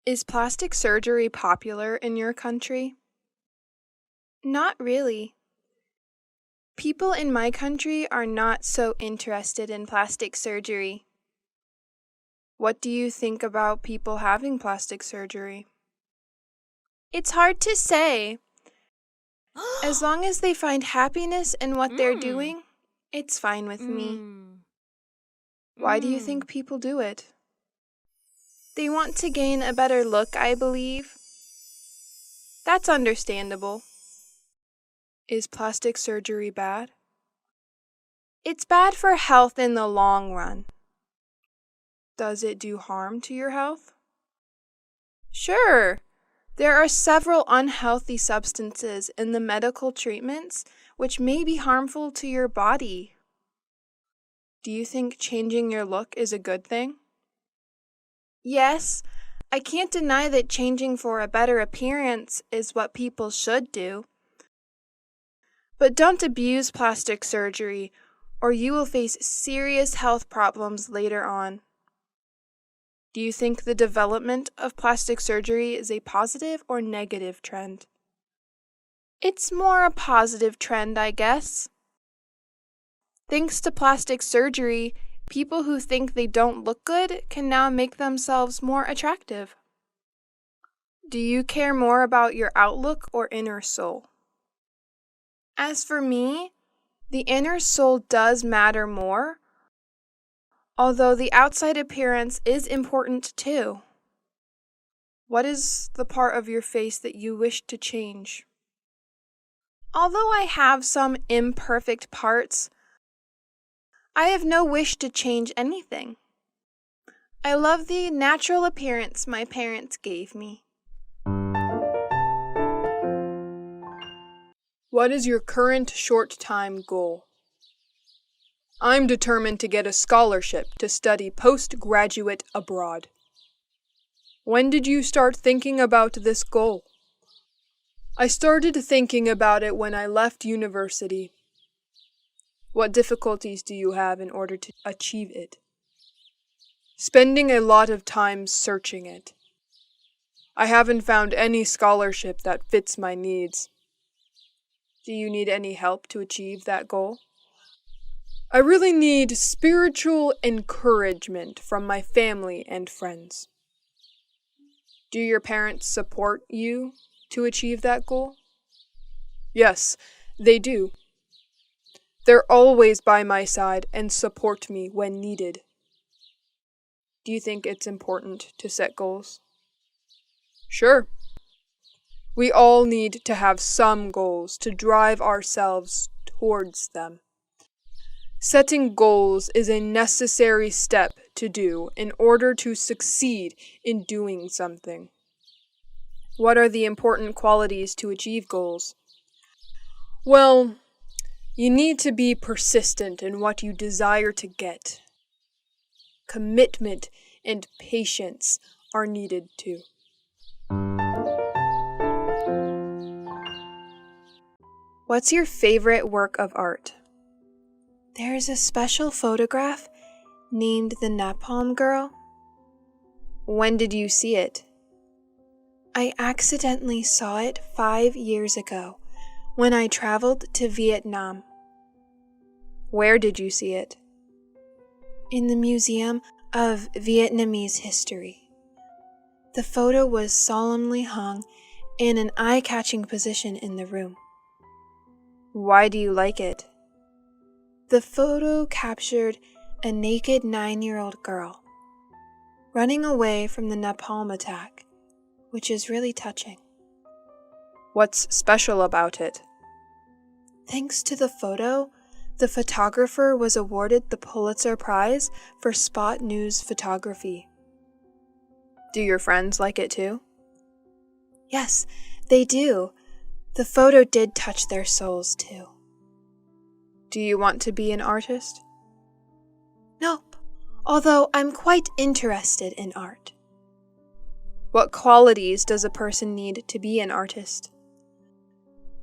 Is plastic surgery popular in your country? Not really. People in my country are not so interested in plastic surgery. What do you think about people having plastic surgery? It's hard to say. As long as they find happiness in what they're doing, it's fine with me. Why do you think people do it? They want to gain a better look, I believe. That's understandable. Is plastic surgery bad? It's bad for health in the long run. Does it do harm to your health? Sure. There are several unhealthy substances in the medical treatments which may be harmful to your body. Do you think changing your look is a good thing? Yes, I can't deny that changing for a better appearance is what people should do. But don't abuse plastic surgery, or you will face serious health problems later on. Do you think the development of plastic surgery is a positive or negative trend? It's more a positive trend, I guess. Thanks to plastic surgery, people who think they don't look good can now make themselves more attractive. Do you care more about your outlook or inner soul? As for me, the inner soul does matter more, although the outside appearance is important too. What is the part of your face that you wish to change? Although I have some imperfect parts, I have no wish to change anything. I love the natural appearance my parents gave me. What is your current short-time goal? I'm determined to get a scholarship to study postgraduate abroad. When did you start thinking about this goal? I started thinking about it when I left university. What difficulties do you have in order to achieve it? Spending a lot of time searching it. I haven't found any scholarship that fits my needs. Do you need any help to achieve that goal? I really need spiritual encouragement from my family and friends. Do your parents support you to achieve that goal? Yes, they do. They're always by my side and support me when needed. Do you think it's important to set goals? Sure. We all need to have some goals to drive ourselves towards them. Setting goals is a necessary step to do in order to succeed in doing something. What are the important qualities to achieve goals? Well, you need to be persistent in what you desire to get. Commitment and patience are needed too. What's your favorite work of art? There's a special photograph named The Napalm Girl. When did you see it? I accidentally saw it 5 years ago when I traveled to Vietnam. Where did you see it? In the Museum of Vietnamese History. The photo was solemnly hung in an eye-catching position in the room. Why do you like it? The photo captured a naked 9-year-old girl running away from the napalm attack, which is really touching. What's special about it? Thanks to the photo, the photographer was awarded the Pulitzer Prize for spot news photography. Do your friends like it too? Yes, they do. The photo did touch their souls too. Do you want to be an artist? Nope, although I'm quite interested in art. What qualities does a person need to be an artist?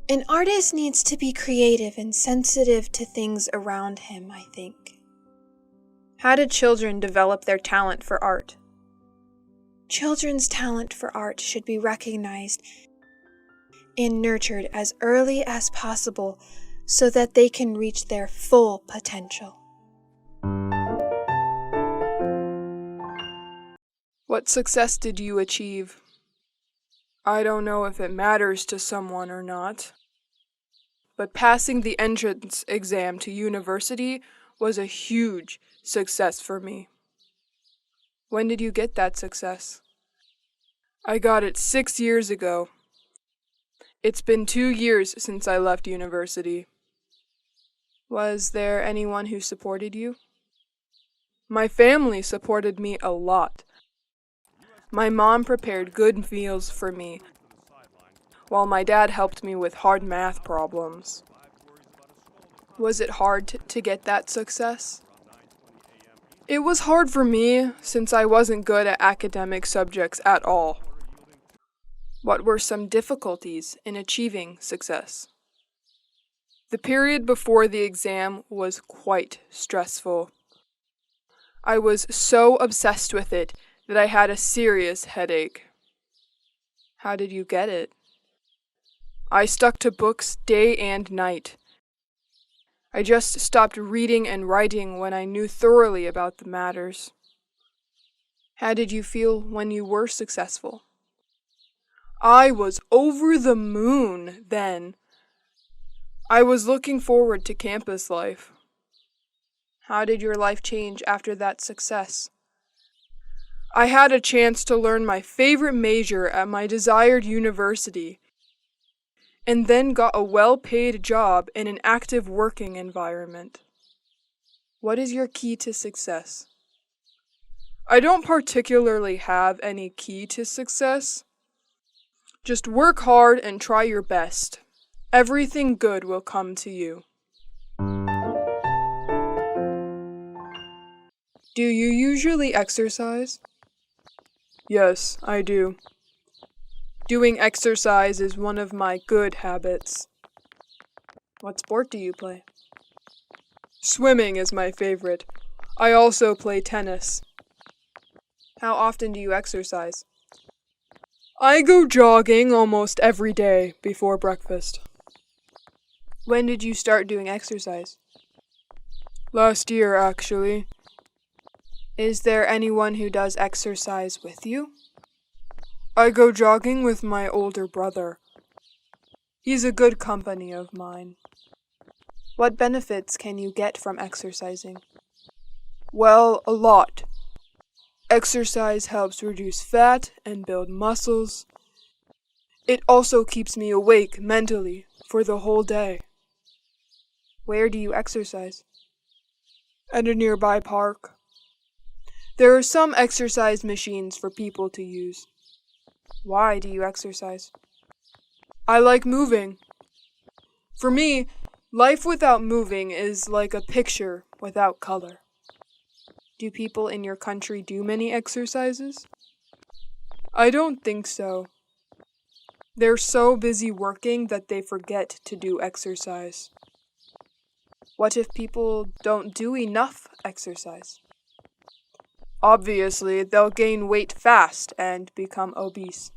An artist needs to be creative and sensitive to things around him, I think. How do children develop their talent for art? Children's talent for art should be recognized and nurtured as early as possible so that they can reach their full potential. What success did you achieve? I don't know if it matters to someone or not, but passing the entrance exam to university was a huge success for me. When did you get that success? I got it 6 years ago. It's been 2 years since I left university. Was there anyone who supported you? My family supported me a lot. My mom prepared good meals for me, while my dad helped me with hard math problems. Was it hard to get that success? It was hard for me since I wasn't good at academic subjects at all. What were some difficulties in achieving success? The period before the exam was quite stressful. I was so obsessed with it that I had a serious headache. How did you get it? I stuck to books day and night. I just stopped reading and writing when I knew thoroughly about the matters. How did you feel when you were successful? I was over the moon then. I was looking forward to campus life. How did your life change after that success? I had a chance to learn my favorite major at my desired university, and then got a well-paid job in an active working environment. What is your key to success? I don't particularly have any key to success. Just work hard and try your best. Everything good will come to you. Do you usually exercise? Yes, I do. Doing exercise is one of my good habits. What sport do you play? Swimming is my favorite. I also play tennis. How often do you exercise? I go jogging almost every day before breakfast. When did you start doing exercise? Last year, actually. Is there anyone who does exercise with you? I go jogging with my older brother. He's a good company of mine. What benefits can you get from exercising? Well, a lot. Exercise helps reduce fat and build muscles. It also keeps me awake mentally for the whole day. Where do you exercise? At a nearby park. There are some exercise machines for people to use. Why do you exercise? I like moving. For me, life without moving is like a picture without color. Do people in your country do many exercises? I don't think so. They're so busy working that they forget to do exercise. What if people don't do enough exercise? Obviously, they'll gain weight fast and become obese.